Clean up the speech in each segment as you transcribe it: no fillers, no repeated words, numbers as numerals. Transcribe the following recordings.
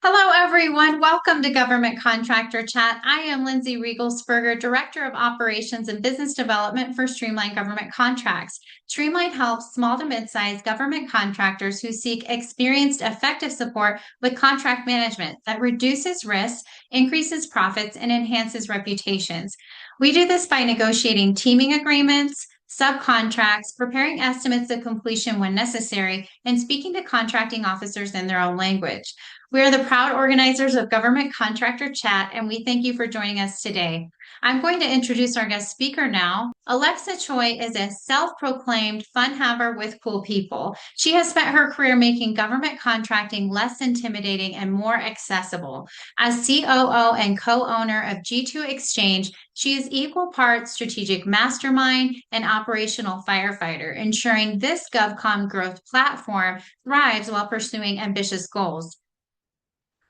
Hello, everyone. Welcome to Government Contractor Chat. I am Lindsay Riegelsberger, Director of Operations and Business Development for Streamline Government Contracts. Streamline helps small to mid-sized government contractors who seek experienced, effective support with contract management that reduces risks, increases profits, and enhances reputations. We do this by negotiating teaming agreements, subcontracts, preparing estimates of completion when necessary, and speaking to contracting officers in their own language. We are the proud organizers of Government Contractor Chat, and we thank you for joining us today. I'm going to introduce our guest speaker now. Alexa Choi is a self-proclaimed fun haver with cool people. She has spent her career making government contracting less intimidating and more accessible. As COO and co-owner of G2 Exchange, she is equal parts strategic mastermind and operational firefighter, ensuring this GovCon growth platform thrives while pursuing ambitious goals.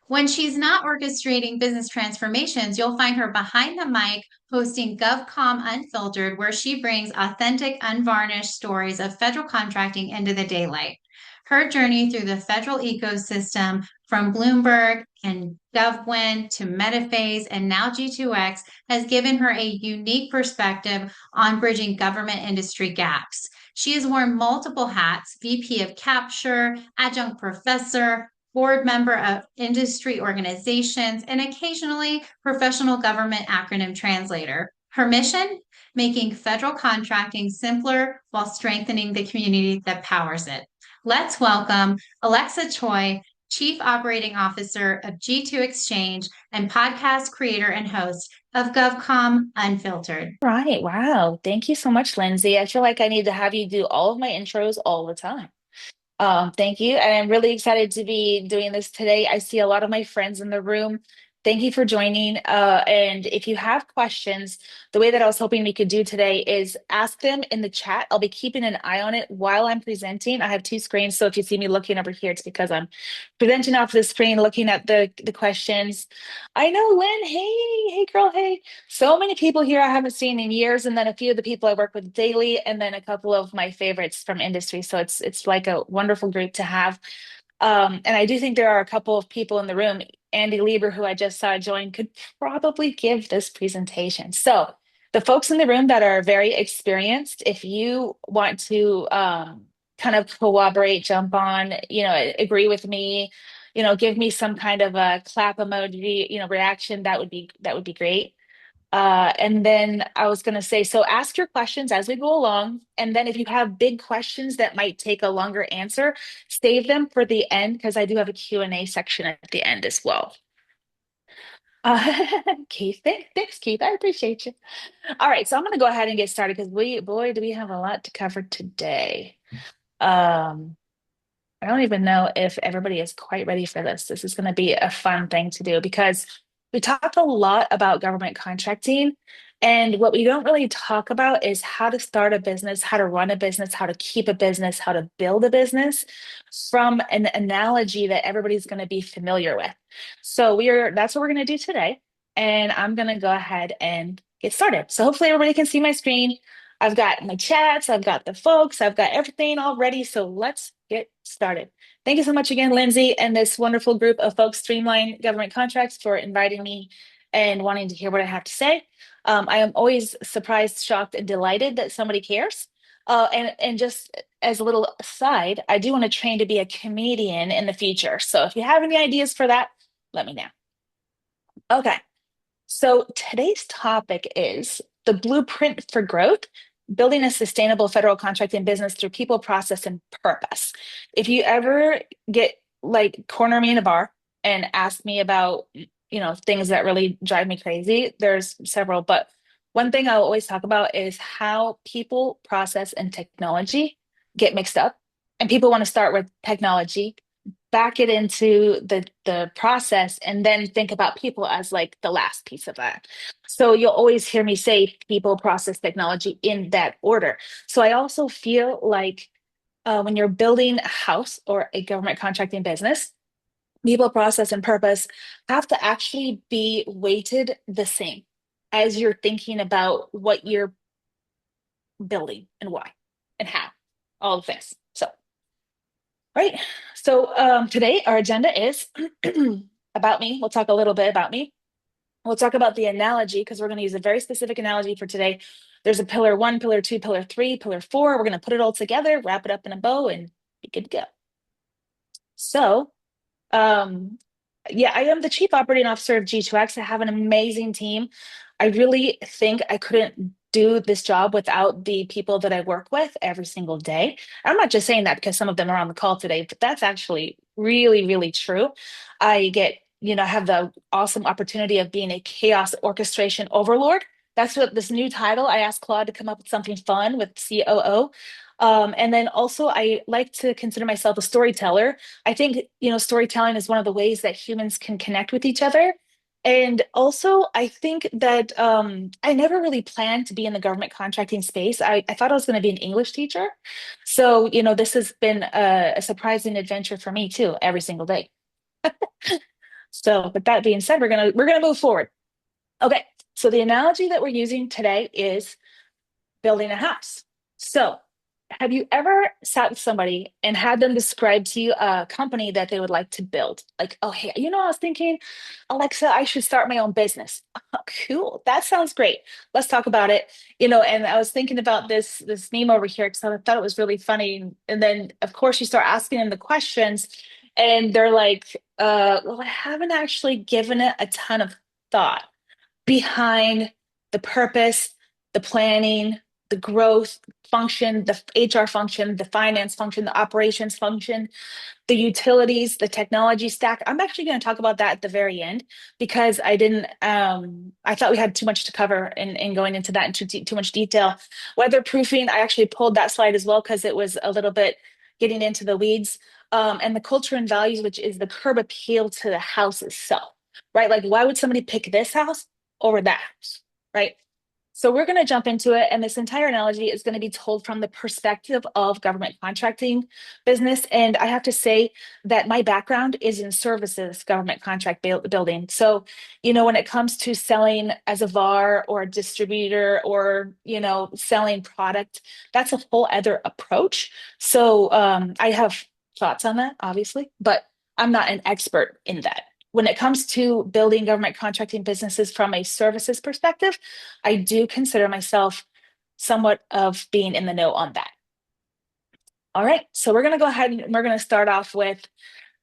When she's not orchestrating business transformations, you'll find her behind the mic hosting GovCom Unfiltered, where she brings authentic, unvarnished stories of federal contracting into the daylight. Her journey through the federal ecosystem from Bloomberg and GovWin to Metaphase and now G2X has given her a unique perspective on bridging government industry gaps. She has worn multiple hats: VP of Capture, adjunct professor, board member of industry organizations, and occasionally professional government acronym translator. Her mission? Making federal contracting simpler while strengthening the community that powers it. Let's welcome Alexa Choi, Chief Operating Officer of G2 Exchange and podcast creator and host of GovCom Unfiltered. Right. Wow. Thank you so much, Lindsay. I feel like I need to have you do all of my intros all the time. Thank you. And I'm really excited to be doing this today. I see a lot of my friends in the room. Thank you for joining. And if you have questions, the way that I was hoping we could do today is ask them in the chat. I'll be keeping an eye on it while I'm presenting. I have two screens, so if you see me looking over here, it's because I'm presenting off the screen, looking at the questions. I know, Lynn. Hey, girl. Hey. So many people here I haven't seen in years, and then a few of the people I work with daily, and then a couple of my favorites from industry. So it's like a wonderful group to have. And I do think there are a couple of people in the room. Andy Lieber, who I just saw join, could probably give this presentation. So the folks in the room that are very experienced, if you want to kind of cooperate, jump on, agree with me, give me some kind of a clap emoji, reaction, that would be great. And then I was going to say, so ask your questions as we go along. And then if you have big questions that might take a longer answer, save them for the end because I do have a Q&A section at the end as well. Keith, thanks, Keith. I appreciate you. All right, so I'm going to go ahead and get started because boy, do we have a lot to cover today. Um, I don't even know if everybody is quite ready for this. This is going to be a fun thing to do because we talked a lot about government contracting. And what we don't really talk about is how to start a business, how to run a business, how to keep a business, how to build a business from an analogy that everybody's going to be familiar with. So that's what we're going to do today. And I'm going to go ahead and get started. So hopefully everybody can see my screen. I've got my chats, I've got the folks, I've got everything all ready. So let's get started. Thank you so much again, Lindsay, and this wonderful group of folks, Streamline Government Contracts, for inviting me and wanting to hear what I have to say. I am always surprised, shocked, and delighted that somebody cares. And just as a little aside, I do want to train to be a comedian in the future. So if you have any ideas for that, let me know. Okay, so today's topic is the blueprint for growth, building a sustainable federal contracting business through people, process, and purpose. If you ever get like corner me in a bar and ask me about, things that really drive me crazy, there's several, but one thing I'll always talk about is how people, process, and technology get mixed up. And people want to start with technology, back it into the process, and then think about people as like the last piece of that. So you'll always hear me say people, process, technology in that order. So I also feel like when you're building a house or a government contracting business, people, process, and purpose have to actually be weighted the same as you're thinking about what you're building and why and how, all of this. So, right. So today our agenda is about me. We'll talk a little bit about me. We'll talk about the analogy because we're going to use a very specific analogy for today. There's a pillar one, pillar two, pillar three, pillar four. We're going to put it all together, wrap it up in a bow, and be good to go. So, um, yeah, I am the chief operating officer of G2X. I have an amazing team. I really think I couldn't do this job without the people that I work with every single day. I'm not just saying that because some of them are on the call today, but that's actually really, really true. I get, have the awesome opportunity of being a chaos orchestration overlord. That's what this new title. I asked Claude to come up with something fun with COO. And then also, I like to consider myself a storyteller. I think, storytelling is one of the ways that humans can connect with each other. And also, I think that I never really planned to be in the government contracting space. I thought I was going to be an English teacher. So, this has been a surprising adventure for me too, every single day. So, with that being said, we're gonna move forward. Okay. So the analogy that we're using today is building a house. So, have you ever sat with somebody and had them describe to you a company that they would like to build? Like, oh, hey, I was thinking, Alexa, I should start my own business. Oh, cool. That sounds great. Let's talk about it. And I was thinking about this meme over here because I thought it was really funny. And then, of course, you start asking them the questions, and they're like, well, I haven't actually given it a ton of thought behind the purpose, the planning, the growth function, the HR function, the finance function, the operations function, the utilities, the technology stack. I'm actually going to talk about that at the very end because I didn't, I thought we had too much to cover in going into that in too much detail. Weatherproofing, I actually pulled that slide as well because it was a little bit getting into the weeds. And the culture and values, which is the curb appeal to the house itself, right? Like, why would somebody pick this house over that house, right? So we're going to jump into it. And this entire analogy is going to be told from the perspective of government contracting business. And I have to say that my background is in services, government contract building. So, when it comes to selling as a VAR or a distributor or, selling product, that's a whole other approach. So I have thoughts on that, obviously, but I'm not an expert in that. When it comes to building government contracting businesses from a services perspective, I do consider myself somewhat of being in the know on that. All right, so we're going to go ahead and we're going to start off with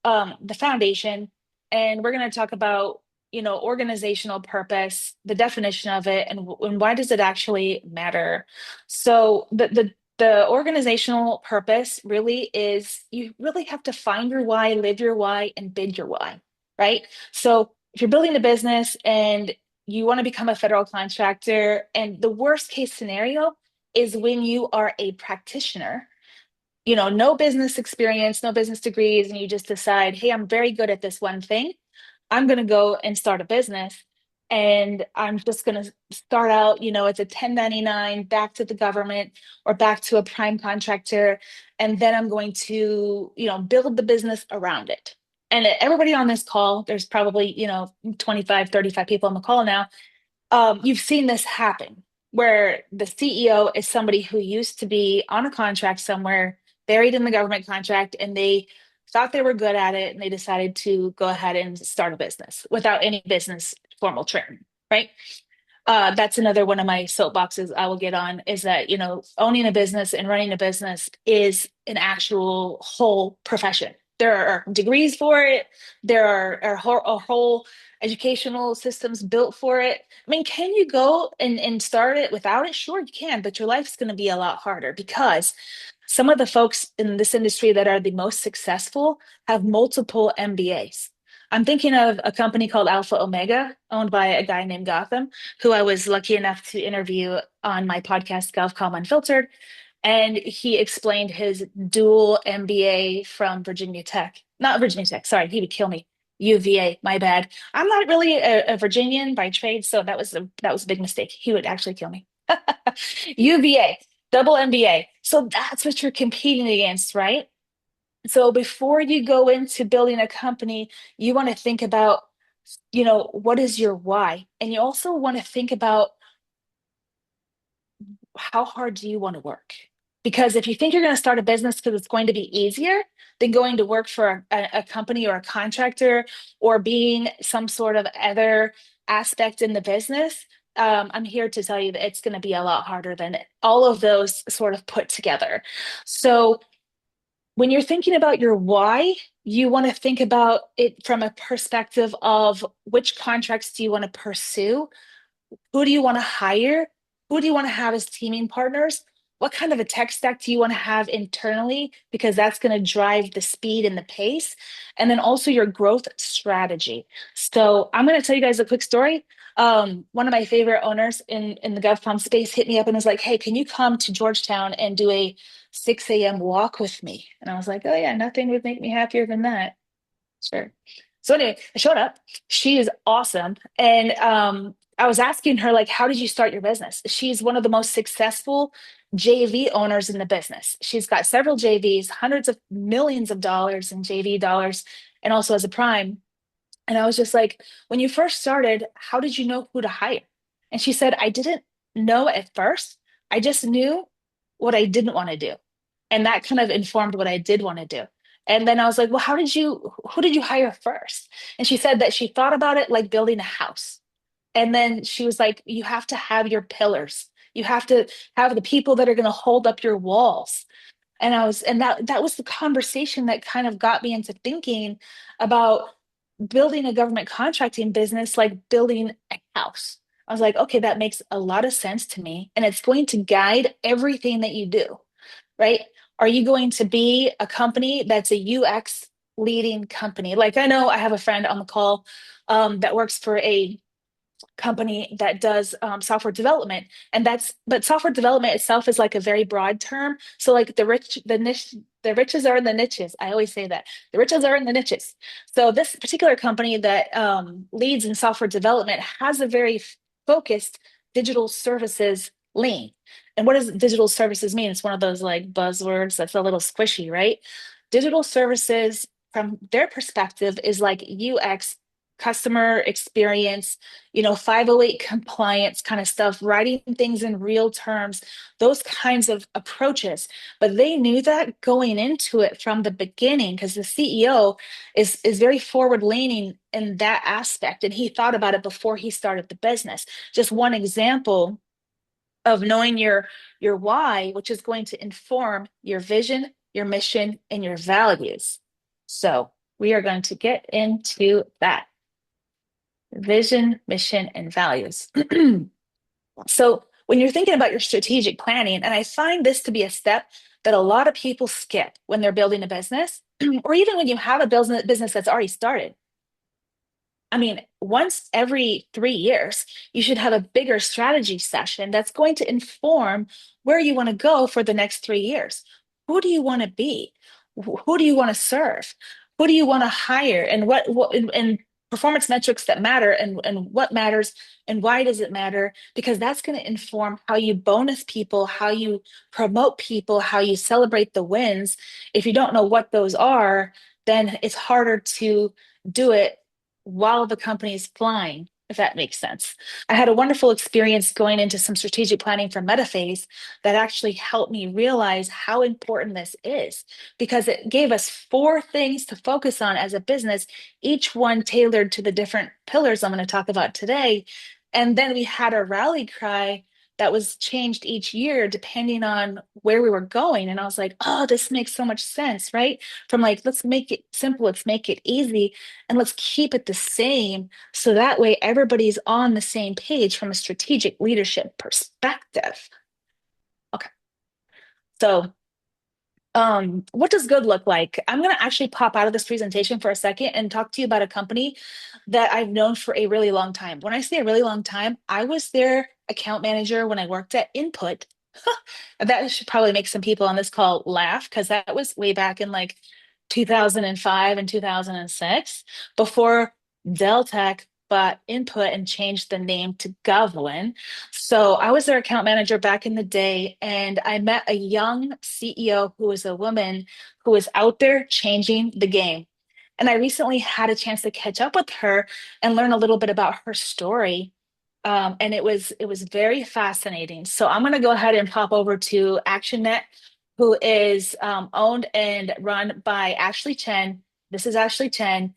the foundation, and we're going to talk about organizational purpose, the definition of it, and why does it actually matter. So the organizational purpose really is you really have to find your why, live your why, and bid your why, right? So if you're building a business and you want to become a federal contractor, and the worst case scenario is when you are a practitioner, no business experience, no business degrees, and you just decide, hey, I'm very good at this one thing. I'm going to go and start a business. And I'm just going to start out, as a 1099 back to the government or back to a prime contractor. And then I'm going to, build the business around it. And everybody on this call, there's probably, 25, 35 people on the call now. You've seen this happen where the CEO is somebody who used to be on a contract somewhere, buried in the government contract, and they thought they were good at it and they decided to go ahead and start a business without any business formal training, right? That's another one of my soapboxes I will get on is that, owning a business and running a business is an actual whole profession. There are degrees for it. There are a whole educational systems built for it. I mean, can you go and start it without it? Sure, you can, but your life's going to be a lot harder because some of the folks in this industry that are the most successful have multiple MBAs. I'm thinking of a company called Alpha Omega, owned by a guy named Gotham, who I was lucky enough to interview on my podcast, GovCon Unfiltered. And he explained his dual MBA from Virginia Tech. Not Virginia Tech, sorry, he would kill me. UVA, my bad. I'm not really a Virginian by trade, so that was a big mistake. He would actually kill me. UVA, double MBA. So that's what you're competing against, right? So before you go into building a company, you want to think about, what is your why? And you also want to think about how hard do you want to work? Because if you think you're going to start a business because it's going to be easier than going to work for a company or a contractor or being some sort of other aspect in the business, I'm here to tell you that it's going to be a lot harder than all of those sort of put together. So when you're thinking about your why, you want to think about it from a perspective of which contracts do you want to pursue? Who do you want to hire? Who do you want to have as teaming partners? What kind of a tech stack do you want to have internally? Because that's going to drive the speed and the pace. And then also your growth strategy. So I'm going to tell you guys a quick story. One of my favorite owners in the GovCon space hit me up and was like, hey, can you come to Georgetown and do a 6 a.m. walk with me? And I was like, oh, yeah, nothing would make me happier than that. Sure. So anyway, I showed up. She is awesome. And I was asking her, like, how did you start your business? She's one of the most successful JV owners in the business. She's got several JVs, hundreds of millions of dollars in JV dollars, and also as a prime. And I was just like, when you first started, how did you know who to hire? And she said, I didn't know at first. I just knew what I didn't want to do. And that kind of informed what I did want to do. And then I was like, well, who did you hire first? And she said that she thought about it like building a house. And then she was like, you have to have your pillars. You have to have the people that are going to hold up your walls. And that was the conversation that kind of got me into thinking about building a government contracting business like building a house. I was like, okay, that makes a lot of sense to me. And it's going to guide everything that you do, right? Are you going to be a company that's a UX leading company? Like I know I have a friend on the call that works for a company that does software development, and but software development itself is like a very broad term. So like the riches are in the niches. I always say that the riches are in the niches. So this particular company that leads in software development has a very focused digital services lane. And what does digital services mean? It's one of those like buzzwords that's a little squishy, right? Digital services from their perspective is like UX, customer experience, 508 compliance kind of stuff, writing things in real terms, those kinds of approaches. But they knew that going into it from the beginning because the CEO is very forward leaning in that aspect. And he thought about it before he started the business. Just one example of knowing your why, which is going to inform your vision, your mission, and your values. So we are going to get into that. Vision, mission, and values. So when you're thinking about your strategic planning, and I find this to be a step that a lot of people skip when they're building a business, or even when you have a business that's already started. I mean, once every 3 years, you should have a bigger strategy session that's going to inform where you want to go for the next 3 years. Who do you want to be? Who do you want to serve? Who do you want to hire? And and performance metrics that matter and what matters and why does it matter? Because that's going to inform how you bonus people, how you promote people, how you celebrate the wins. If you don't know what those are, then it's harder to do it while the company is flying, if that makes sense. I had a wonderful experience going into some strategic planning for Metaphase that actually helped me realize how important this is because it gave us 4 things to focus on as a business, each one tailored to the different pillars I'm going to talk about today. And then we had a rally cry that was changed each year depending on where we were going. And I was like, oh, this makes so much sense, right? From like, let's make it simple, let's make it easy, and let's keep it the same. So that way everybody's on the same page from a strategic leadership perspective. Okay. So what does good look like? I'm going to actually pop out of this presentation for a second and talk to you about a company that I've known for a really long time. When I say a really long time, I was their account manager when I worked at Input. That should probably make some people on this call laugh because that was way back in like 2005 and 2006 before Dell Tech bought Input and changed the name to GovWin. So I was their account manager back in the day, and I met a young CEO who was a woman who was out there changing the game. And I recently had a chance to catch up with her and learn a little bit about her story. And it was very fascinating. So I'm going to go ahead and pop over to ActionNet who is owned and run by Ashley Chen. This is Ashley Chen.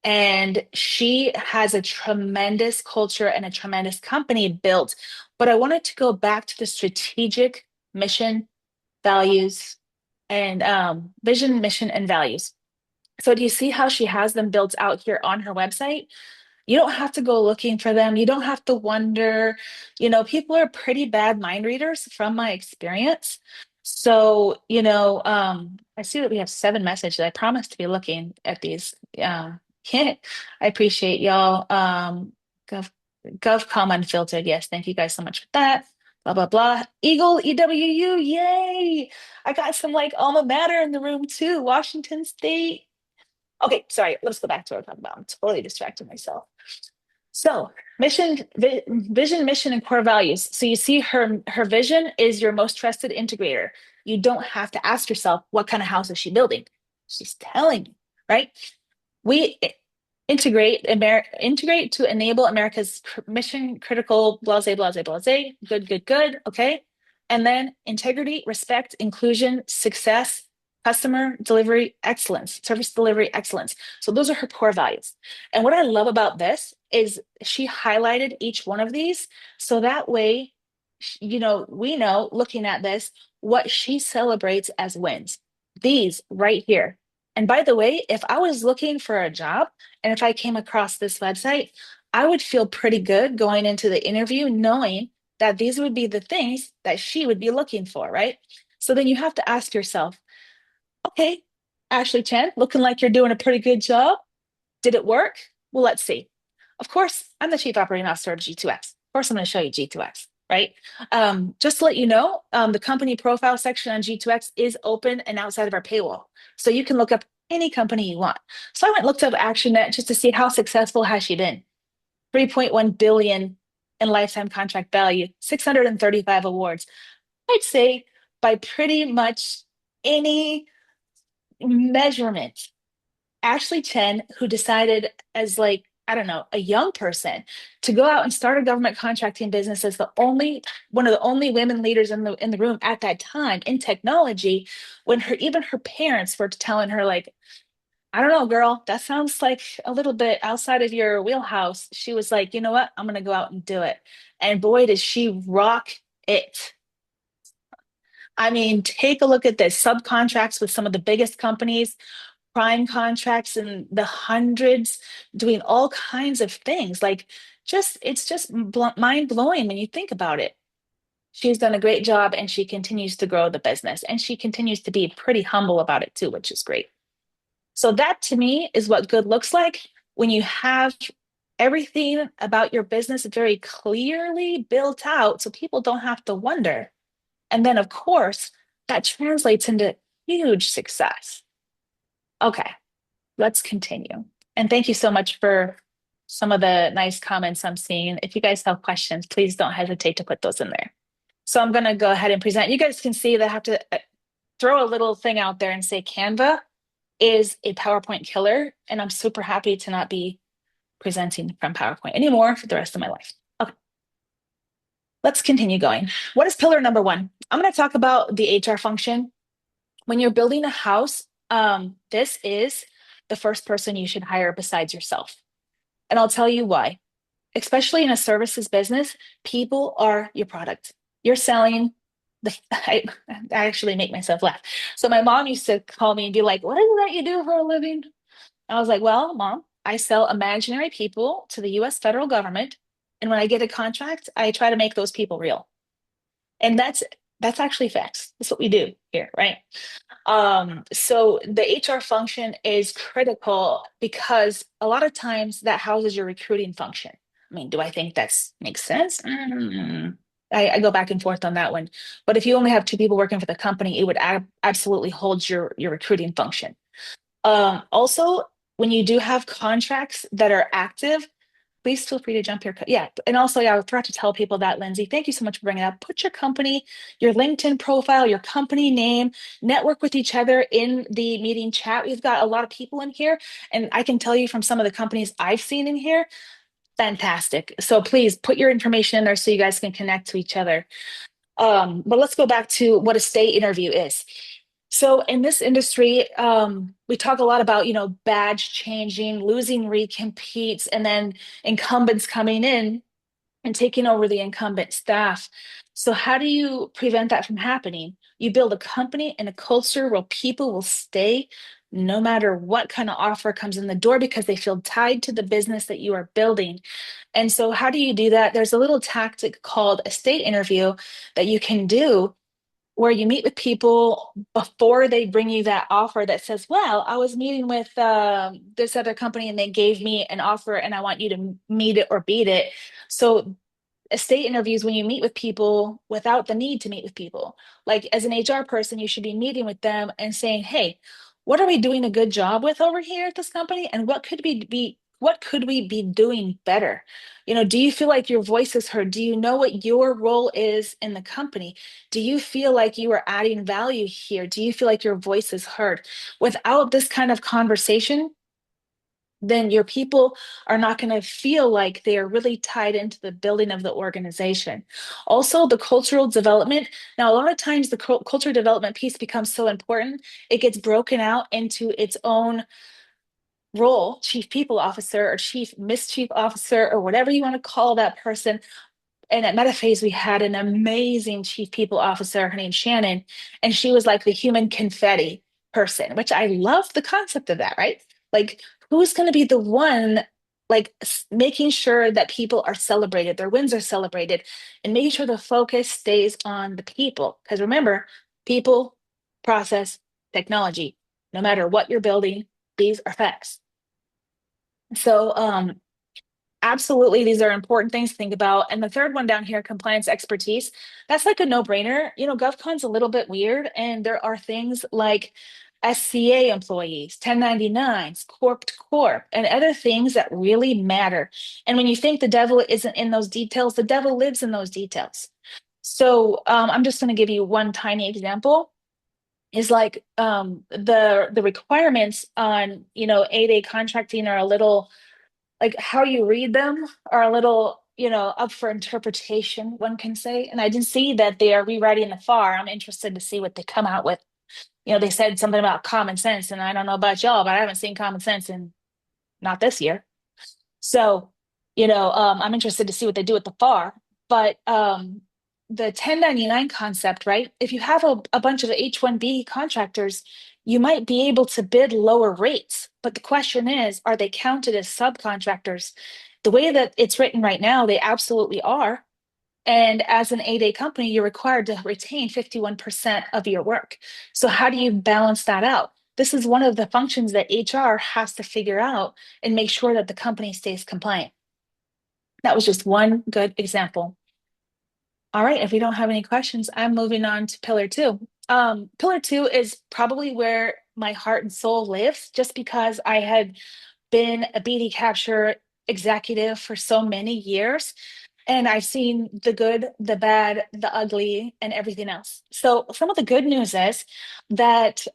And she has a tremendous culture and a tremendous company built. But I wanted to go back to the strategic mission, values, and vision, mission, and values. So do you see how she has them built out here on her website? You don't have to go looking for them. You don't have to wonder. People are pretty bad mind readers from my experience. So, I see that we have 7 messages. I promise to be looking at these. Yeah, I appreciate y'all. Gov, GovCon Unfiltered. Yes, thank you guys so much for that. Blah, blah, blah. Eagle, EWU, yay. I got some like alma mater in the room too. Washington State. Okay, sorry. Let's go back to what we're talking about. I'm totally distracting myself. So, vision, mission, and core values. So you see her vision is your most trusted integrator. You don't have to ask yourself what kind of house is she building. She's telling you, right? We integrate to enable America's mission critical blase blase blase. Good, good, good. Okay. And then integrity, respect, inclusion, success, customer delivery excellence, service delivery excellence. So those are her core values. And what I love about this is she highlighted each one of these so that way, we know looking at this what she celebrates as wins. These right here. And by the way, if I was looking for a job and if I came across this website, I would feel pretty good going into the interview knowing that these would be the things that she would be looking for, right? So then you have to ask yourself, okay, Ashley Chen, looking like you're doing a pretty good job. Did it work? Well, let's see. Of course, I'm the Chief Operating Officer of G2X. Of course, I'm going to show you G2X, right? Just to let you know, the company profile section on G2X is open and outside of our paywall. So you can look up any company you want. So I went and looked up ActionNet just to see how successful has she been. 3.1 billion in lifetime contract value, 635 awards. I'd say by pretty much any measurement, Ashley Chen, who decided as like, I don't know, a young person to go out and start a government contracting business as one of the only women leaders in the room at that time in technology, when even her parents were telling her, like, I don't know, girl, that sounds like a little bit outside of your wheelhouse. She was like, you know what? I'm gonna go out and do it. And boy, did she rock it. I mean, take a look at this subcontracts with some of the biggest companies, prime contracts in the hundreds, doing all kinds of things. Like, it's just mind blowing when you think about it. She's done a great job and she continues to grow the business and she continues to be pretty humble about it too, which is great. So, that to me is what good looks like when you have everything about your business very clearly built out so people don't have to wonder. And then, of course, that translates into huge success. Okay, let's continue. And thank you so much for some of the nice comments I'm seeing. If you guys have questions, please don't hesitate to put those in there. So I'm going to go ahead and present. You guys can see that I have to throw a little thing out there and say Canva is a PowerPoint killer. And I'm super happy to not be presenting from PowerPoint anymore for the rest of my life. Okay, let's continue going. What is pillar number 1? I'm going to talk about the HR function. When you're building a house, this is the first person you should hire besides yourself. And I'll tell you why. Especially in a services business, people are your product. You're selling I actually make myself laugh. So my mom used to call me and be like, what is it that you do for a living? I was like, well, Mom, I sell imaginary people to the US federal government. And when I get a contract, I try to make those people real. And that's actually facts. That's what we do here, right? So the HR function is critical because a lot of times that houses your recruiting function. I mean, do I think that makes sense? I go back and forth on that one. But if you only have 2 people working for the company, it would absolutely hold your recruiting function. Also, when you do have contracts that are active, please feel free to jump here. Yeah. And also, I forgot to tell people that, Lindsay, thank you so much for bringing it up. Put your company, your LinkedIn profile, your company name, network with each other in the meeting chat. We've got a lot of people in here. And I can tell you from some of the companies I've seen in here, fantastic. So please put your information in there so you guys can connect to each other. But let's go back to what a state interview is. So in this industry, we talk a lot about, badge changing, losing recompetes, and then incumbents coming in and taking over the incumbent staff. So how do you prevent that from happening? You build a company and a culture where people will stay no matter what kind of offer comes in the door because they feel tied to the business that you are building. And so how do you do that? There's a little tactic called a state interview that you can do where you meet with people before they bring you that offer that says, well, I was meeting with this other company and they gave me an offer and I want you to meet it or beat it. So estate interviews when you meet with people without the need to meet with people. Like as an HR person, you should be meeting with them and saying, "Hey, what are we doing a good job with over here at this company and what could we be doing better? Do you feel like your voice is heard? Do you know what your role is in the company? Do you feel like you are adding value here? Do you feel like your voice is heard?" Without this kind of conversation, then your people are not going to feel like they are really tied into the building of the organization. Also, the cultural development. Now, a lot of times the culture development piece becomes so important, it gets broken out into its own role, chief people officer or chief mischief officer, or whatever you want to call that person. And at Metaphase, we had an amazing chief people officer. Her name's Shannon, and she was like the human confetti person, which I love the concept of that, right? Like, who's going to be the one, like, making sure that people are celebrated, their wins are celebrated, and making sure the focus stays on the people. Because remember, people, process, technology, no matter what you're building, these are facts. So, absolutely, these are important things to think about. And the third one down here, compliance expertise, that's like a no-brainer. GovCon's a little bit weird, and there are things like SCA employees, 1099s, corp to corp, and other things that really matter. And when you think the devil isn't in those details, the devil lives in those details. So I'm just going to give you one tiny example. Is like the requirements on 8A contracting are a little, like, how you read them are a little, up for interpretation, one can say. And I didn't see that they are rewriting the FAR. I'm interested to see what they come out with. They said something about common sense, and I don't know about y'all, but I haven't seen common sense in not this year. So, I'm interested to see what they do with the FAR. But the 1099 concept, right? If you have a bunch of H-1B contractors, you might be able to bid lower rates. But the question is, are they counted as subcontractors? The way that it's written right now, they absolutely are. And as an 8A company, you're required to retain 51% of your work. So how do you balance that out? This is one of the functions that HR has to figure out and make sure that the company stays compliant. That was just one good example. All right, if we don't have any questions, I'm moving on to pillar two. Pillar two is probably where my heart and soul lives, just because I had been a BD capture executive for so many years. And I've seen the good, the bad, the ugly, and everything else. So some of the good news is that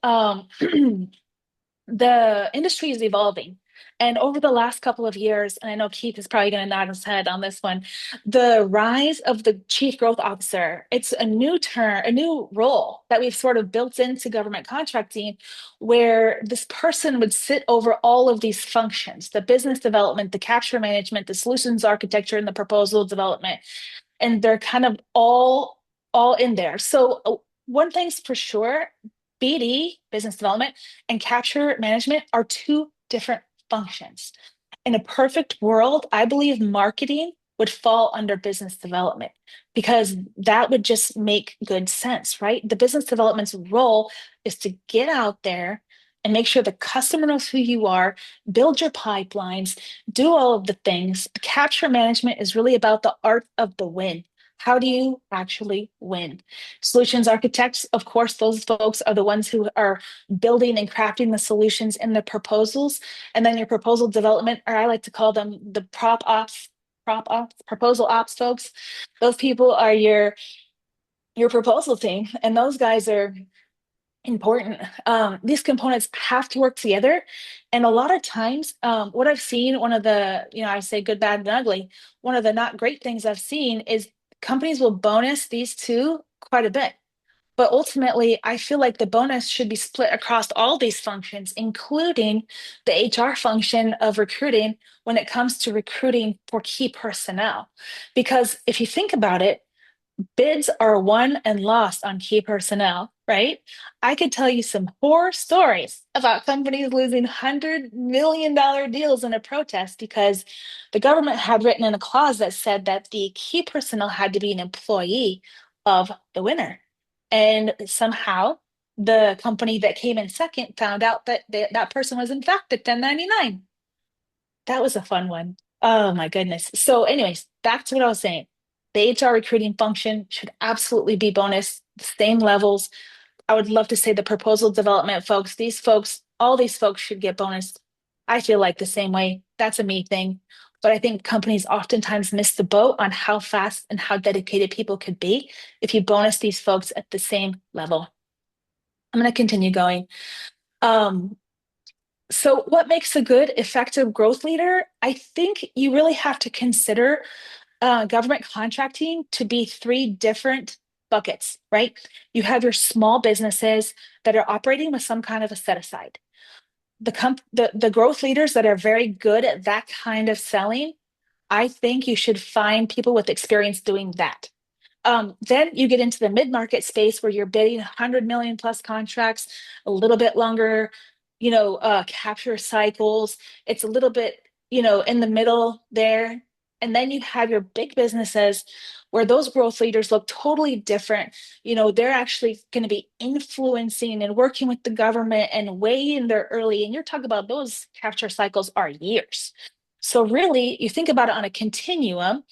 the industry is evolving. And over the last couple of years, and I know Keith is probably going to nod his head on this one, the rise of the chief growth officer, it's a new term, a new role that we've sort of built into government contracting, where this person would sit over all of these functions, the business development, the capture management, the solutions architecture, and the proposal development. And they're kind of all in there. So one thing's for sure, BD, business development, and capture management are two different functions. In a perfect world, I believe marketing would fall under business development because that would just make good sense, right? The business development's role is to get out there and make sure the customer knows who you are, build your pipelines, do all of the things. Capture management is really about the art of the win. How do you actually win? Solutions architects, of course, those folks are the ones who are building and crafting the solutions in the proposals. And then your proposal development, or I like to call them the proposal ops folks. Those people are your proposal team, and those guys are important. These components have to work together. And a lot of times, what I've seen, one of the, I say good, bad, and ugly, one of the not great things I've seen is companies will bonus these two quite a bit. But ultimately, I feel like the bonus should be split across all these functions, including the HR function of recruiting when it comes to recruiting for key personnel. Because if you think about it, bids are won and lost on key personnel, right? I could tell you some horror stories about companies losing $100 million deals in a protest because the government had written in a clause that said that the key personnel had to be an employee of the winner. And somehow the company that came in second found out that that person was in fact a 1099. That was a fun one. Oh my goodness. So, anyways, back to what I was saying. The HR recruiting function should absolutely be bonus, the same levels. I would love to say the proposal development folks, all these folks should get bonus. I feel like the same way. That's a me thing. But I think companies oftentimes miss the boat on how fast and how dedicated people could be if you bonus these folks at the same level. I'm going to continue going. Um, so, what makes a good, effective growth leader? I think you really have to consider government contracting to be three different buckets, right? You have your small businesses that are operating with some kind of a set aside. The growth leaders that are very good at that kind of selling, I think you should find people with experience doing that. Then you get into the mid-market space where you're bidding 100 million plus contracts, a little bit longer, capture cycles. It's a little bit, in the middle there. And then you have your big businesses where those growth leaders look totally different. They're actually going to be influencing and working with the government and way in there early. And you're talking about those capture cycles are years. So really, you think about it on a continuum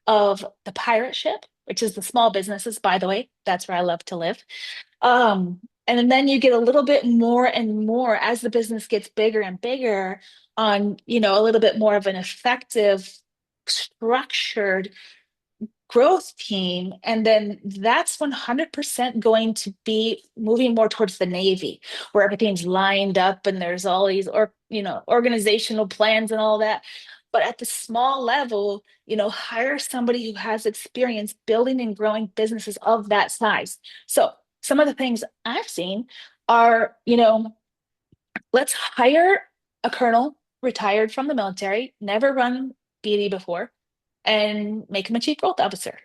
of the pirate ship, which is the small businesses, by the way. That's where I love to live. And then you get a little bit more and more as the business gets bigger and bigger on, a little bit more of an effective, structured growth team. And then that's 100% going to be moving more towards the Navy, where everything's lined up and there's all these organizational plans and all that. But at the small level, hire somebody who has experience building and growing businesses of that size. So some of the things I've seen are, let's hire a colonel retired from the military, never run BD before, and make him a chief growth officer.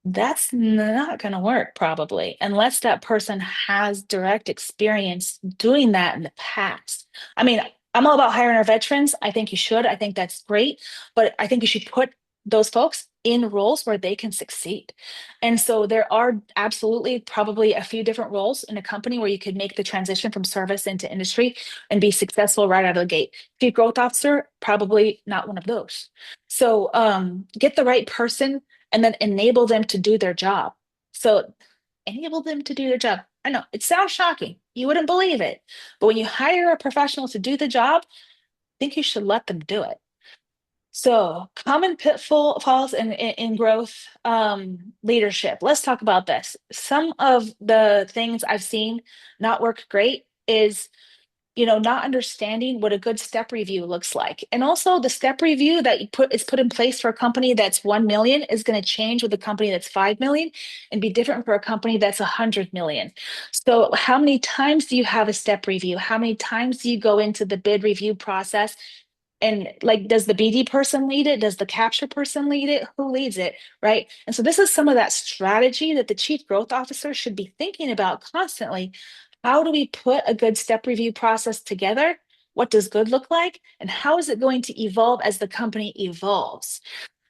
That's not going to work probably unless that person has direct experience doing that in the past. I mean, I'm all about hiring our veterans. I think you should. I think that's great. But I think you should put those folks in roles where they can succeed. And so there are absolutely probably a few different roles in a company where you could make the transition from service into industry and be successful right out of the gate. Chief growth officer, probably not one of those. So get the right person and then enable them to do their job. So enable them to do their job. I know it sounds shocking. You wouldn't believe it. But when you hire a professional to do the job, I think you should let them do it. So common pitfalls in growth leadership. Let's talk about this. Some of the things I've seen not work great is not understanding what a good step review looks like. And also the step review that is put in place for a company that's 1 million is going to change with a company that's 5 million and be different for a company that's 100 million. So how many times do you have a step review? How many times do you go into the bid review process? And like, does the BD person lead it? Does the capture person lead it? Who leads it? Right. And so this is some of that strategy that the chief growth officer should be thinking about constantly. How do we put a good step review process together? What does good look like? And how is it going to evolve as the company evolves?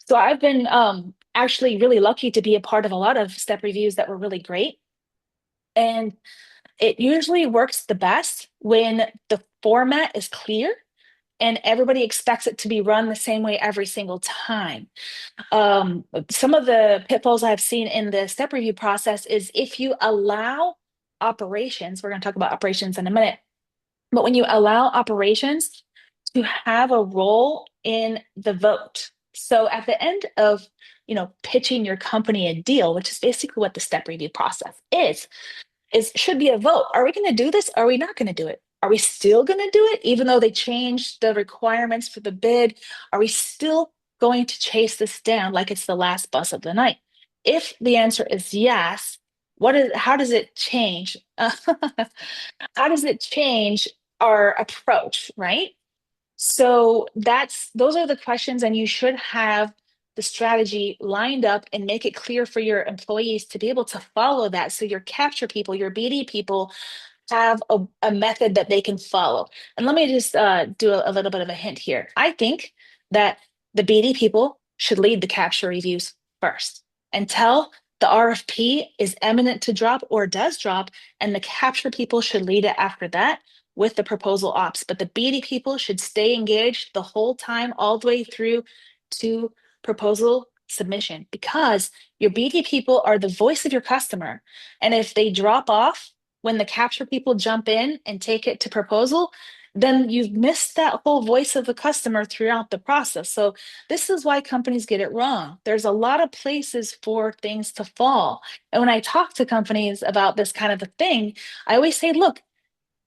So I've been actually really lucky to be a part of a lot of step reviews that were really great. And it usually works the best when the format is clear and everybody expects it to be run the same way every single time. Some of the pitfalls I've seen in the step review process is if you allow operations, we're going to talk about operations in a minute, but when you allow operations to have a role in the vote. So at the end of, pitching your company a deal, which is basically what the step review process is should be a vote. Are we going to do this? Are we not going to do it? Are we still going to do it? Even though they changed the requirements for the bid, are we still going to chase this down like it's the last bus of the night? If the answer is yes, how does it change? How does it change our approach, right? So those are the questions, and you should have the strategy lined up and make it clear for your employees to be able to follow that. So your capture people, your BD people have a method that they can follow. And let me just do a little bit of a hint here. I think that the BD people should lead the capture reviews first until the RFP is imminent to drop or does drop, and the capture people should lead it after that with the proposal ops. But the BD people should stay engaged the whole time, all the way through to proposal submission, because your BD people are the voice of your customer. And if they drop off when the capture people jump in and take it to proposal, then you've missed that whole voice of the customer throughout the process. So this is why companies get it wrong. There's a lot of places for things to fall. And when I talk to companies about this kind of a thing, I always say, look,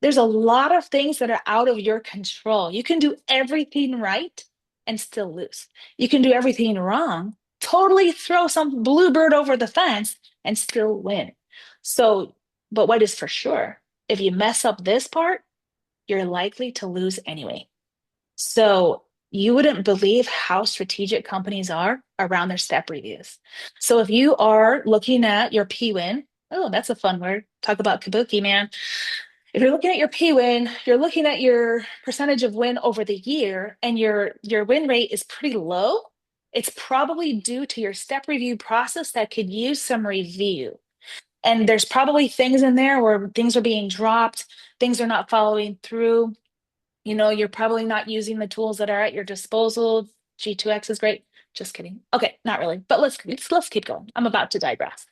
there's a lot of things that are out of your control. You can do everything right and still lose. You can do everything wrong, totally throw some bluebird over the fence and still win. So, but what is for sure, if you mess up this part, you're likely to lose anyway. So you wouldn't believe how strategic companies are around their step reviews. So if you are looking at your P-win, oh, that's a fun word. Talk about kabuki, man. If you're looking at your P-win, you're looking at your percentage of win over the year, and your win rate is pretty low. It's probably due to your step review process that could use some review. And there's probably things in there where things are being dropped, things are not following through. You know, you're probably not using the tools that are at your disposal. G2X is great. Just kidding. Okay, not really. But let's keep going. I'm about to digress.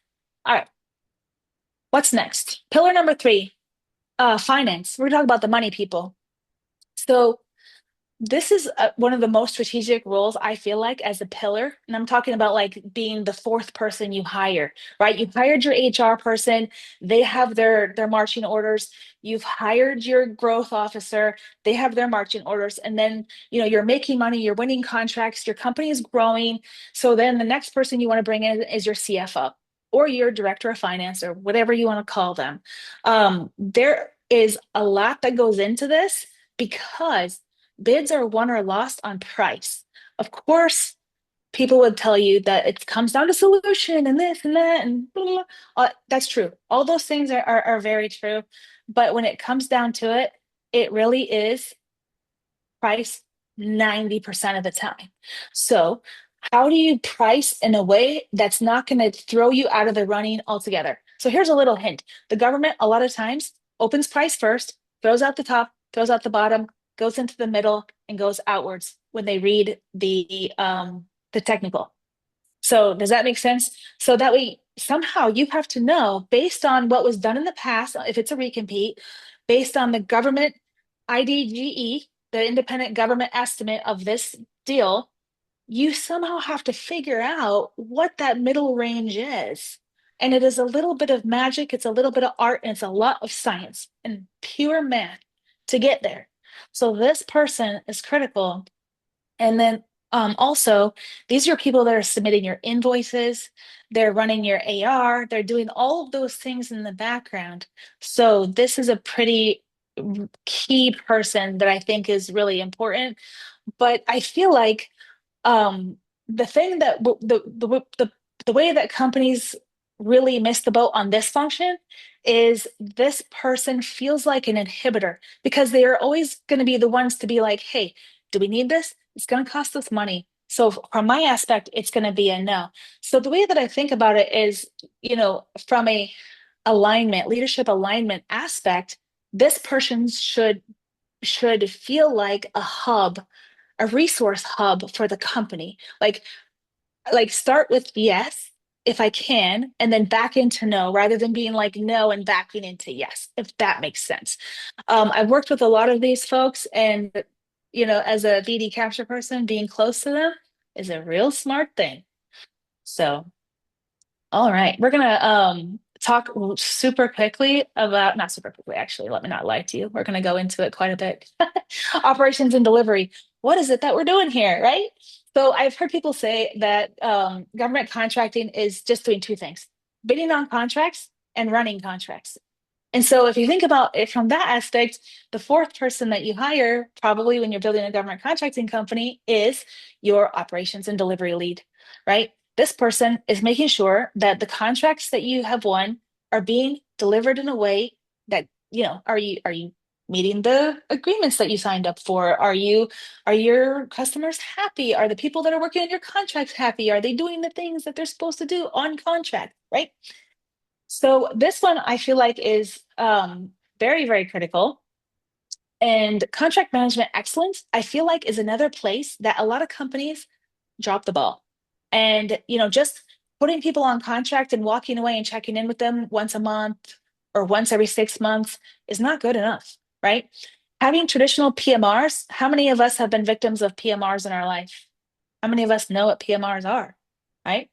All right. What's next? Pillar number 3, finance. We're talking about the money people. So this is one of the most strategic roles, I feel like, as a pillar. And I'm talking about like being the fourth person you hire, right? You hired your HR person, they have their marching orders. You've hired your growth officer, they have their marching orders. And then, you know, you're making money, you're winning contracts, your company is growing. So then the next person you want to bring in is your CFO or your director of finance or whatever you want to call them. There is a lot that goes into this because bids are won or lost on price. Of course, people would tell you that it comes down to solution and this and that and blah, blah, blah. That's true. All those things are very true. But when it comes down to it, it really is price 90% of the time. So, how do you price in a way that's not going to throw you out of the running altogether? So, here's a little hint. The government, a lot of times, opens price first, throws out the top, throws out the bottom, goes into the middle, and goes outwards when they read the technical. So does that make sense? So that way, somehow you have to know based on what was done in the past, if it's a recompete, based on the government IDGE, the independent government estimate of this deal, you somehow have to figure out what that middle range is. And it is a little bit of magic, it's a little bit of art, and it's a lot of science and pure math to get there. So this person is critical. And then also, these are people that are submitting your invoices, they're running your AR, they're doing all of those things in the background. So this is a pretty key person that I think is really important. But I feel like the thing that the way that companies really miss the boat on this function is this person feels like an inhibitor because they are always going to be the ones to be like, hey, do we need this? It's going to cost us money. So from my aspect, it's going to be a no. So the way that I think about it is, you know, from a leadership alignment aspect, this person should feel like a hub, a resource hub for the company. Like start with yes if I can, and then back into no, rather than being like no and backing into yes, if that makes sense. I've worked with a lot of these folks, and you know, as a BD capture person, being close to them is a real smart thing. So, all right, we're gonna talk super quickly about, not super quickly, actually, let me not lie to you. We're gonna go into it quite a bit. Operations and delivery. What is it that we're doing here, right? So I've heard people say that government contracting is just doing two things: bidding on contracts and running contracts. And so if you think about it from that aspect, the fourth person that you hire, probably when you're building a government contracting company, is your operations and delivery lead, right? This person is making sure that the contracts that you have won are being delivered in a way that, are you meeting the agreements that you signed up for? Are your customers happy? Are the people that are working on your contracts happy? Are they doing the things that they're supposed to do on contract, right? So this one I feel like is very, very critical. And contract management excellence, I feel like, is another place that a lot of companies drop the ball. And, just putting people on contract and walking away and checking in with them once a month or once every 6 months is not good enough, right? Having traditional PMRs, how many of us have been victims of PMRs in our life? How many of us know what PMRs are, right?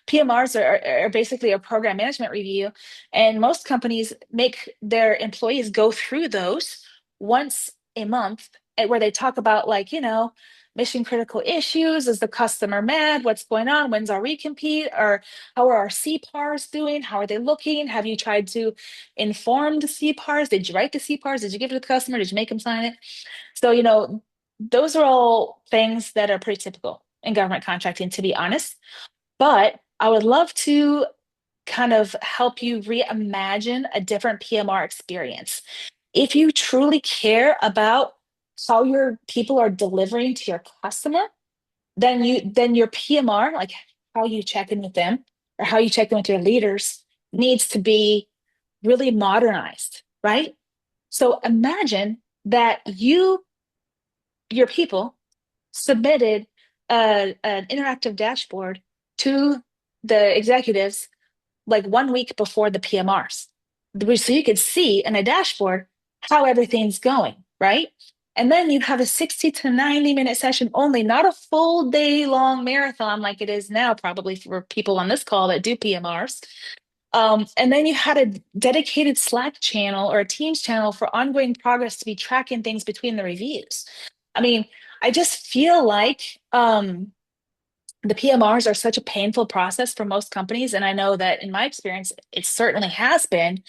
PMRs are basically a program management review, and most companies make their employees go through those once a month, where they talk about, like, mission critical issues. Is the customer mad? What's going on? When's our recompete? Or how are our CPARs doing? How are they looking? Have you tried to inform the CPARs? Did you write the CPARs? Did you give it to the customer? Did you make them sign it? So, those are all things that are pretty typical in government contracting, to be honest. But I would love to kind of help you reimagine a different PMR experience. If you truly care about how your people are delivering to your customer, then your PMR, like how you check in with them or how you check in with your leaders, needs to be really modernized, right? So imagine that your people submitted an interactive dashboard to the executives like 1 week before the PMRs. So you could see in a dashboard how everything's going, right? And then you have a 60 to 90-minute session only, not a full day long marathon like it is now, probably for people on this call that do PMRs. And then you had a dedicated Slack channel or a Teams channel for ongoing progress to be tracking things between the reviews. I mean, I just feel like the PMRs are such a painful process for most companies. And I know that in my experience, it certainly has been.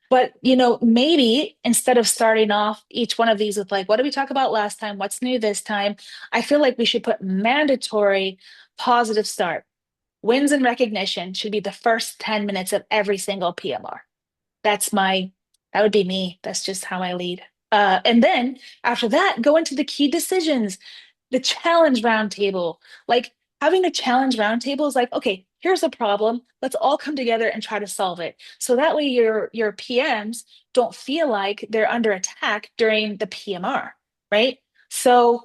But, maybe instead of starting off each one of these with, like, what did we talk about last time? What's new this time? I feel like we should put mandatory positive start. Wins and recognition should be the first 10 minutes of every single PMR. That would be me. That's just how I lead. And then after that, go into the key decisions, the challenge roundtable. Like, having a challenge roundtable is like, okay, here's a problem. Let's all come together and try to solve it. So that way your PMs don't feel like they're under attack during the PMR, right? So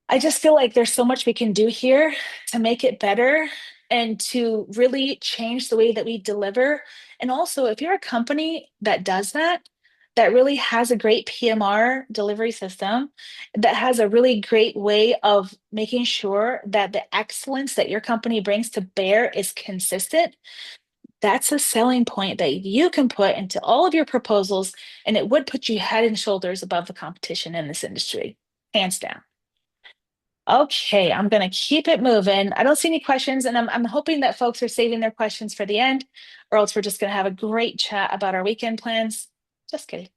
I just feel like there's so much we can do here to make it better and to really change the way that we deliver. And also, if you're a company that does that, that really has a great PMR delivery system, that has a really great way of making sure that the excellence that your company brings to bear is consistent, that's a selling point that you can put into all of your proposals, and it would put you head and shoulders above the competition in this industry, hands down. Okay, I'm going to keep it moving. I don't see any questions, and I'm hoping that folks are saving their questions for the end, or else we're just going to have a great chat about our weekend plans. Just kidding.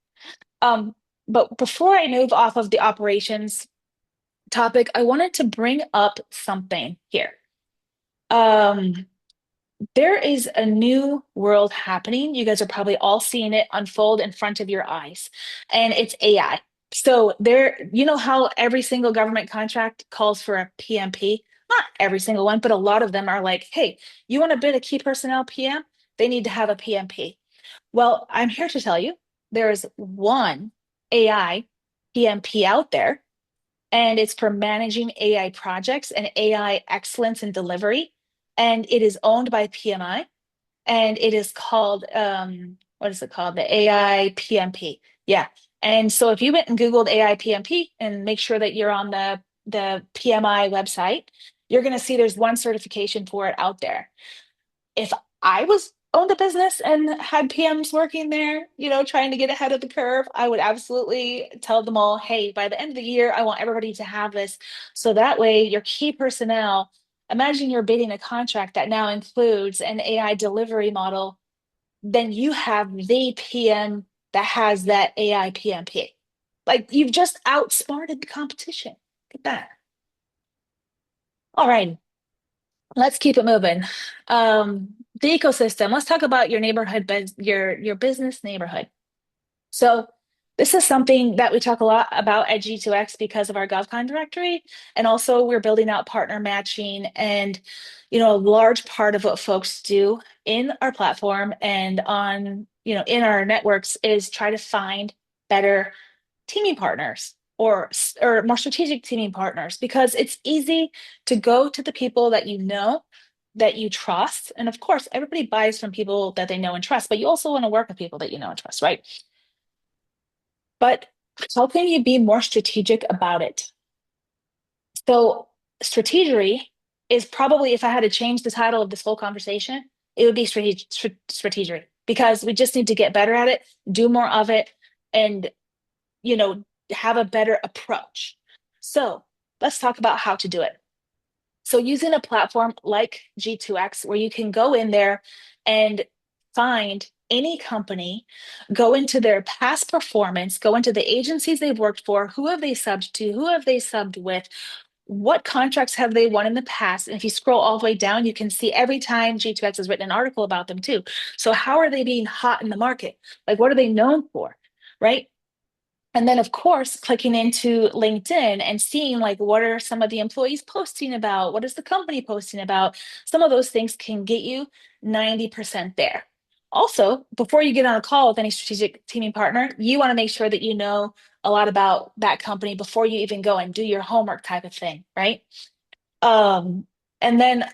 Um, but before I move off of the operations topic, I wanted to bring up something here. Um, there is a new world happening. You guys are probably all seeing it unfold in front of your eyes, and it's AI. So how every single government contract calls for a PMP? Not every single one, but a lot of them are like, hey, you want to bid a key personnel PM? They need to have a PMP. Well, I'm here to tell you there is one AI PMP out there, and it's for managing AI projects and AI excellence and delivery. And it is owned by PMI, and it is called, what is it called? The AI PMP. Yeah. And so if you went and Googled AI PMP and make sure that you're on the PMI website, you're going to see there's one certification for it out there. If I was owned a business and had PMs working there, trying to get ahead of the curve, I would absolutely tell them all, hey, by the end of the year, I want everybody to have this. So that way, your key personnel, imagine you're bidding a contract that now includes an AI delivery model, then you have the PM that has that AI PMP. Like you've just outsmarted the competition. Look at that. All right, let's keep it moving. The ecosystem. Let's talk about your neighborhood, your business neighborhood. So this is something that we talk a lot about at G2X because of our GovCon directory. And also we're building out partner matching and, a large part of what folks do in our platform and on, in our networks is try to find better teaming partners or more strategic teaming partners because it's easy to go to the people that you know that you trust. And of course, everybody buys from people that they know and trust, but you also want to work with people that you know and trust, right? But how can you be more strategic about it? So, strategery is probably, if I had to change the title of this whole conversation, it would be strategery because we just need to get better at it, do more of it, and you know, have a better approach. So, let's talk about how to do it. So, using a platform like G2X, where you can go in there and find any company, go into their past performance, go into the agencies they've worked for, who have they subbed to, who have they subbed with, what contracts have they won in the past? And if you scroll all the way down, you can see every time G2X has written an article about them too. So, how are they being hot in the market? Like, what are they known for? Right? And then, of course, clicking into LinkedIn and seeing like what are some of the employees posting about? What is the company posting about? Some of those things can get you 90% there. Also, before you get on a call with any strategic teaming partner, you want to make sure that you know a lot about that company before you even go and do your homework type of thing, right? Um, and then,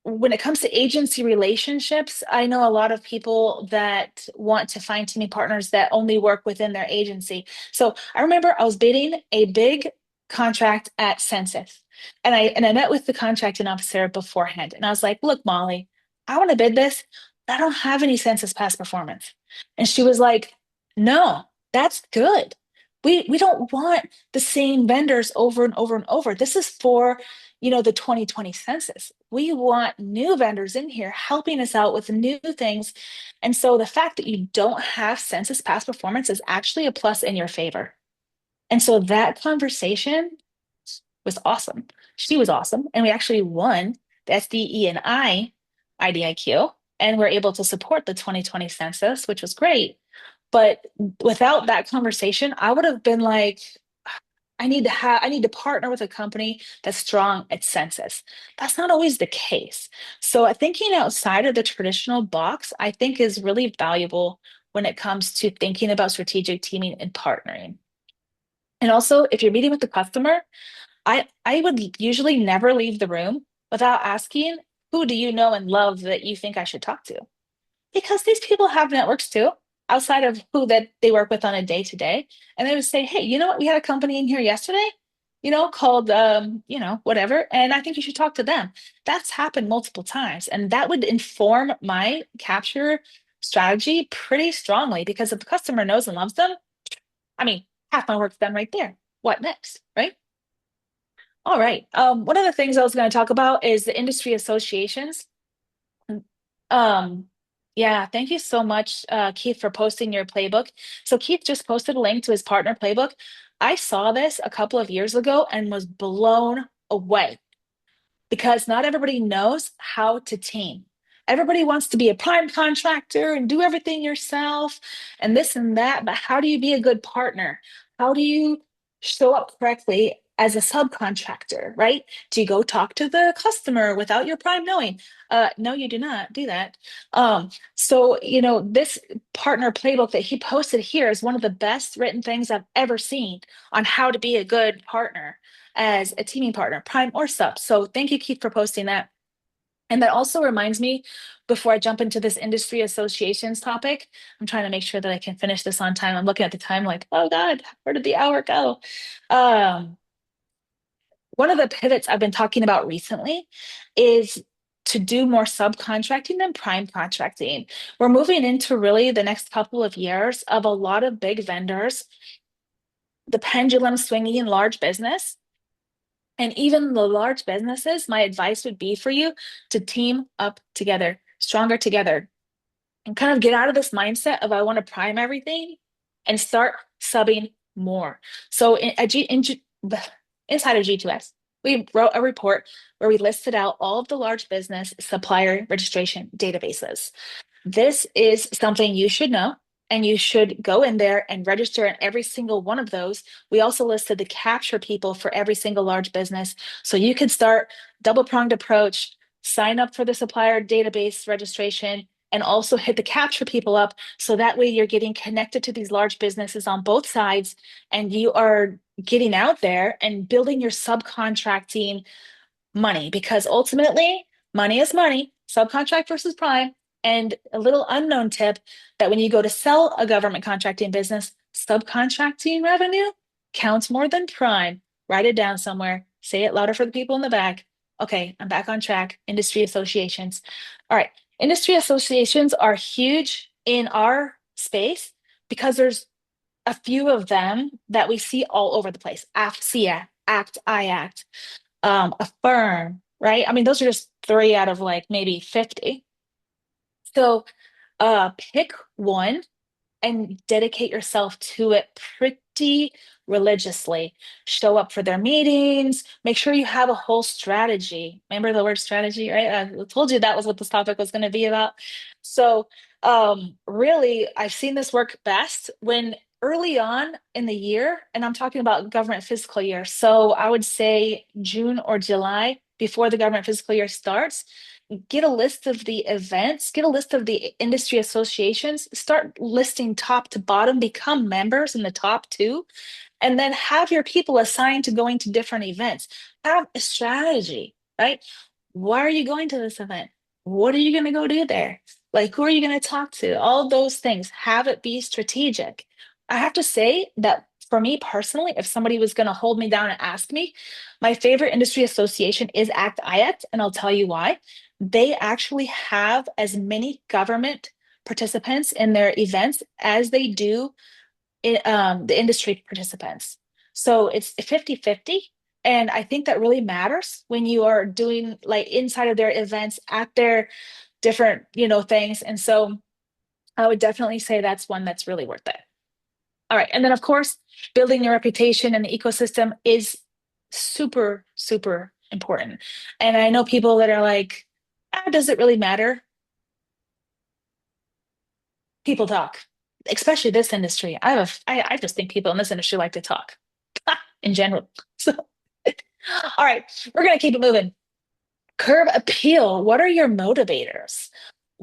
when it comes to agency relationships, I know a lot of people that want to find teaming partners that only work within their agency. So I remember I was bidding a big contract at Census, and I met with the contracting officer beforehand, and I was like, "Look, Molly, I want to bid this. But I don't have any Census past performance." And she was like, "No, that's good. We don't want the same vendors over and over and over. This is for, the 2020 census. We want new vendors in here helping us out with new things. And so the fact that you don't have census past performance is actually a plus in your favor." And so that conversation was awesome. She was awesome. And we actually won the SDE and IDIQ, and we're able to support the 2020 census, which was great. But without that conversation, I would have been like, I need to partner with a company that's strong at census. That's not always the case. So thinking outside of the traditional box, I think is really valuable when it comes to thinking about strategic teaming and partnering. And also, if you're meeting with the customer, I would usually never leave the room without asking, who do you know and love that you think I should talk to? Because these people have networks too, outside of who that they work with on a day to day. And they would say, hey, you know what? We had a company in here yesterday, called, whatever. And I think you should talk to them. That's happened multiple times. And that would inform my capture strategy pretty strongly because if the customer knows and loves them, I mean, half my work's done right there. What next? Right? All right. One of the things I was going to talk about is the industry associations. Um, yeah, thank you so much, Keith, for posting your playbook. So Keith just posted a link to his partner playbook. I saw this a couple of years ago and was blown away because not everybody knows how to team. Everybody wants to be a prime contractor and do everything yourself and this and that. But how do you be a good partner? How do you show up correctly as a subcontractor, right? Do you go talk to the customer without your prime knowing? No, you do not do that. So, this partner playbook that he posted here is one of the best written things I've ever seen on how to be a good partner as a teaming partner, prime or sub. So thank you, Keith, for posting that. And that also reminds me, before I jump into this industry associations topic, I'm trying to make sure that I can finish this on time. I'm looking at the time like, oh God, where did the hour go? Um, One of the pivots I've been talking about recently is to do more subcontracting than prime contracting. We're moving into really the next couple of years of a lot of big vendors, the pendulum swinging in large business. And even the large businesses, my advice would be for you to team up together, stronger together, and kind of get out of this mindset of I want to prime everything and start subbing more. So inside of G2S, we wrote a report where we listed out all of the large business supplier registration databases. This is something you should know, and you should go in there and register in every single one of those. We also listed the capture people for every single large business. So you can start double-pronged approach, sign up for the supplier database registration, and also hit the capture people up. So that way you're getting connected to these large businesses on both sides, and you are getting out there and building your subcontracting money, because ultimately money is money, subcontract versus prime. And a little unknown tip that when you go to sell a government contracting business, subcontracting revenue counts more than prime. Write it down somewhere, say it louder for the people in the back. Okay, I'm back on track. Industry associations. All right, industry associations are huge in our space because there's a few of them that we see all over the place. AFCA, ACT, IACT, a firm, right? I mean, those are just three out of like maybe 50. So pick one and dedicate yourself to it pretty religiously. Show up for their meetings. Make sure you have a whole strategy. Remember the word strategy, right? I told you that was what this topic was going to be about. So, really, I've seen this work best when early on in the year, and I'm talking about government fiscal year. So, I would say June or July before the government fiscal year starts, get a list of the events, get a list of the industry associations, start listing top to bottom, become members in the top two, and then have your people assigned to going to different events. Have a strategy, right? Why are you going to this event? What are you going to go do there? Like, who are you going to talk to? All those things. Have it be strategic. I have to say that for me personally, if somebody was going to hold me down and ask me, my favorite industry association is ACT IACT, and I'll tell you why. They actually have as many government participants in their events as they do the industry participants. So it's 50-50. And I think that really matters when you are doing like inside of their events at their different, things. And so I would definitely say that's one that's really worth it. All right. And then, of course, building your reputation and the ecosystem is super, super important. And I know people that are like, does it really matter? People talk, especially this industry. I just think people in this industry like to talk in general. So, all right, we're going to keep it moving. Curb appeal. What are your motivators?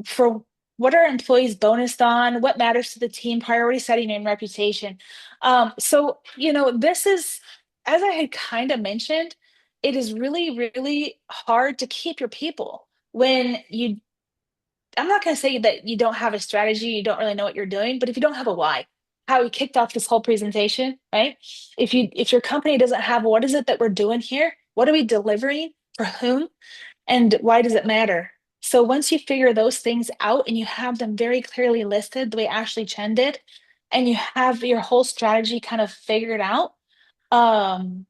For what are employees bonused on? What matters to the team? Priority setting and reputation. So, this is, as I had kind of mentioned, it is really, really hard to keep your people when I'm not going to say that you don't have a strategy, you don't really know what you're doing, but if you don't have a why, how we kicked off this whole presentation, right? If your company doesn't have what is it that we're doing here? What are we delivering for whom? And why does it matter? So once you figure those things out and you have them very clearly listed the way Ashley Chen did, and you have your whole strategy kind of figured out, um,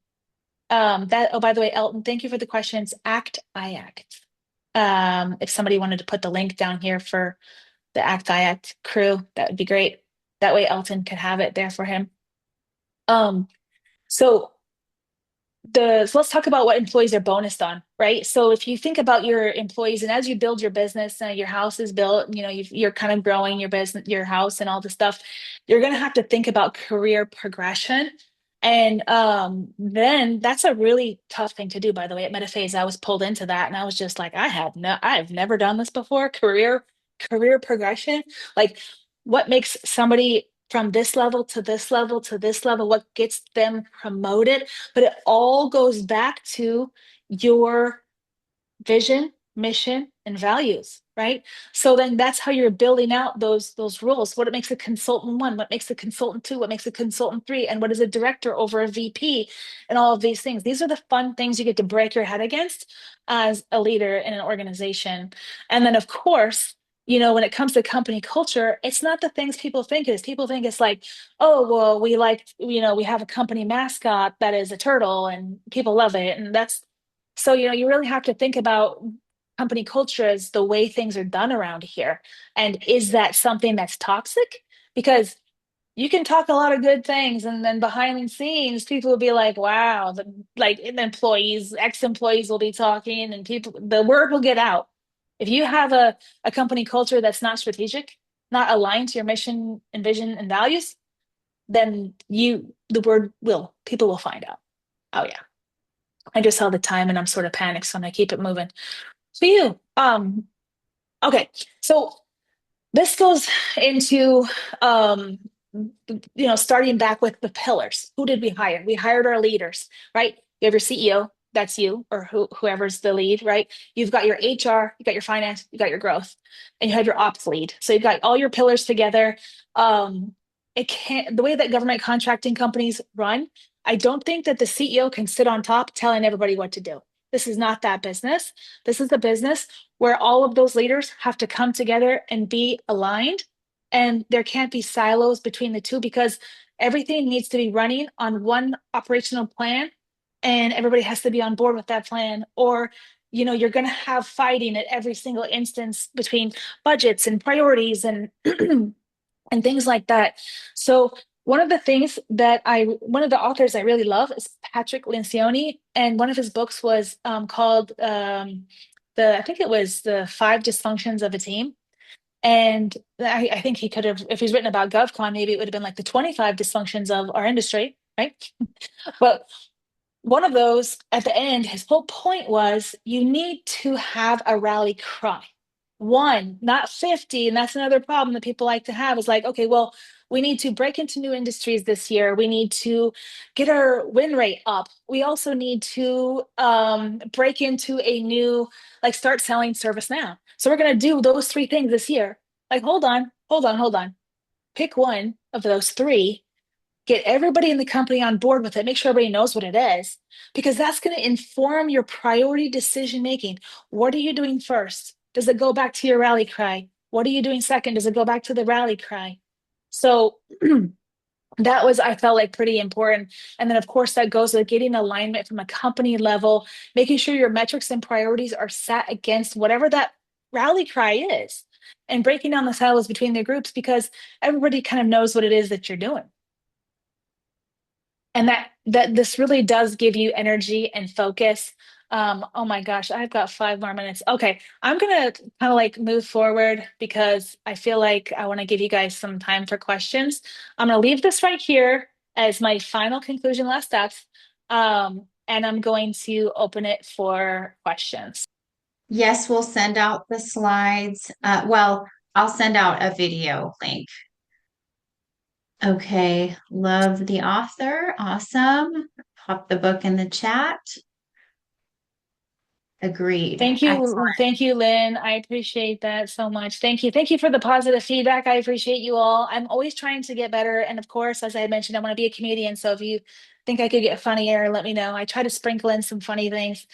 oh, by the way, Elton, thank you for the questions. ACT, I act. If somebody wanted to put the link down here for the ACT IACT crew, that would be great. That way Elton could have it there for him. Um, so so let's talk about what employees are bonused on, right? So if you think about your employees and as you build your business and your house is built, you're kind of growing your business, your house and all the stuff, you're going to have to think about career progression. And then that's a really tough thing to do, by the way. At Metaphase, I was pulled into that and I was just like, I've never done this before. Career progression. Like what makes somebody from this level to this level to this level, what gets them promoted? But it all goes back to your vision, mission, and values. right? So then that's how you're building out those roles. What makes a consultant one, what makes a consultant two, what makes a consultant three, and what is a director over a VP, and all of these things. These are the fun things you get to break your head against as a leader in an organization. And then of course, when it comes to company culture, it's not the things people think it is. People think it's like, oh, well, we have a company mascot that is a turtle and people love it. And that's so, you really have to think about company culture as the way things are done around here. And is that something that's toxic? Because you can talk a lot of good things, and then behind the scenes, people will be like, wow, like employees, ex-employees will be talking, and the word will get out. If you have a company culture that's not strategic, not aligned to your mission and vision and values, then people will find out. Oh yeah. I just saw the time and I'm sort of panicked, so I'm gonna keep it moving. So okay. So this goes into starting back with the pillars. Who did we hire? We hired our leaders, right? You have your CEO, that's you, or whoever's the lead, right? You've got your HR, you got your finance, you got your growth, and you have your ops lead. So you've got all your pillars together. It can't The way that government contracting companies run, I don't think that the CEO can sit on top telling everybody what to do. This is not that business. This is the business where all of those leaders have to come together and be aligned. And there can't be silos between the two because everything needs to be running on one operational plan and everybody has to be on board with that plan. Or, you're going to have fighting at every single instance between budgets and priorities and and things like that. So one of the authors I really love is Patrick Lencioni, and one of his books was called I think it was the Five Dysfunctions of a Team. And I think he could have, if he's written about GovCon, maybe it would have been like the 25 dysfunctions of our industry, right? But one of those at the end, his whole point was you need to have a rally cry. One, not 50. And that's another problem that people like to have is like, okay, well, we need to break into new industries this year. We need to get our win rate up. We also need to break into a new, like start selling service now. So we're going to do those three things this year. Like, hold on, hold on, hold on. Pick one of those three, get everybody in the company on board with it, make sure everybody knows what it is, because that's going to inform your priority decision making. What are you doing first? Does it go back to your rally cry? What are you doing second? Does it go back to the rally cry? So I felt like pretty important. And then, of course, that goes with getting alignment from a company level, making sure your metrics and priorities are set against whatever that rally cry is, and breaking down the silos between the groups because everybody kind of knows what it is that you're doing. And that this really does give you energy and focus. Oh my gosh, I've got 5 more minutes. Okay, I'm gonna kind of like move forward because I feel like I want to give you guys some time for questions. I'm gonna leave this right here as my final conclusion, last steps. And I'm going to open it for questions. Yes, we'll send out the slides. Well, I'll send out a video link. Okay, love the author. Awesome. Pop the book in the chat. Agreed. Excellent. Thank you, Lynn. I appreciate that so much. Thank you for the positive feedback. I appreciate you all. I'm always trying to get better, and of course, as I had mentioned, I want to be a comedian. So if you think I could get funnier, let me know. I try to sprinkle in some funny things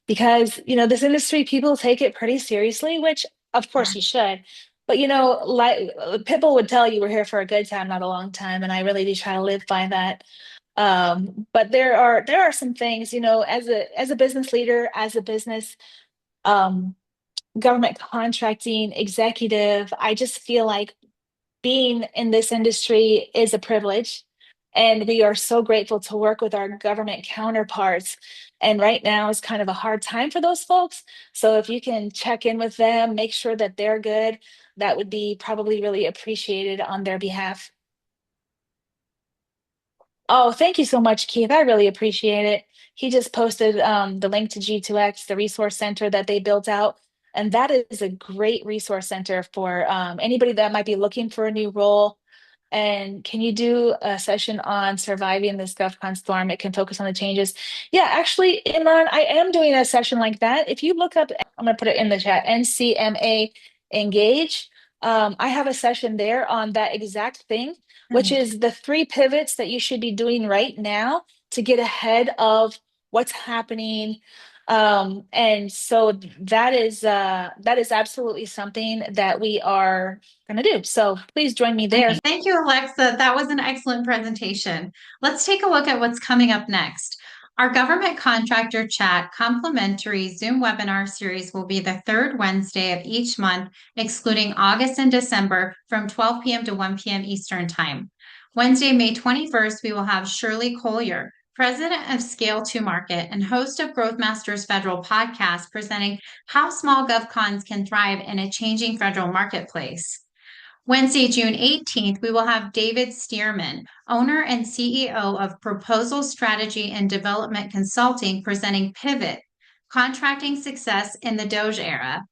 because this industry, people take it pretty seriously, which of course you should. But like Pitbull would tell you, we're here for a good time, not a long time, and I really do try to live by that. But there are some things, as a business leader, as a business um, government contracting executive, I just feel like being in this industry is a privilege. And we are so grateful to work with our government counterparts. And right now is kind of a hard time for those folks. So if you can check in with them, make sure that they're good, that would be probably really appreciated on their behalf. Oh, thank you so much, Keith. I really appreciate it. He just posted the link to G2X, the resource center that they built out. And that is a great resource center for anybody that might be looking for a new role. And can you do a session on surviving this GovCon storm? It can focus on the changes. Yeah, actually, Imran, I am doing a session like that. If you look up, I'm going to put it in the chat, NCMA Engage. I have a session there on that exact thing, which is the 3 pivots that you should be doing right now to get ahead of what's happening. And so that is absolutely something that we are going to do. So please join me there. Thank you, Alexa. That was an excellent presentation. Let's take a look at what's coming up next. Our Government Contractor Chat complimentary Zoom webinar series will be the third Wednesday of each month, excluding August and December from 12 p.m. to 1 p.m. Eastern Time. Wednesday, May 21st, we will have Shirley Collier, President of Scale to Market and host of Growth Masters Federal podcast, presenting how small GovCons can thrive in a changing federal marketplace. Wednesday, June 18th, we will have David Stearman, owner and CEO of Proposal Strategy and Development Consulting, presenting Pivot, Contracting Success in the Doge Era.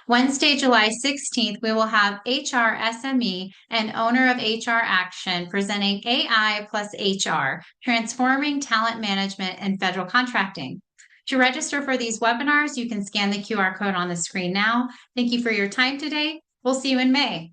Wednesday, July 16th, we will have HR SME and owner of HR Action presenting AI plus HR, Transforming Talent Management and Federal Contracting. To register for these webinars, you can scan the QR code on the screen now. Thank you for your time today. We'll see you in May.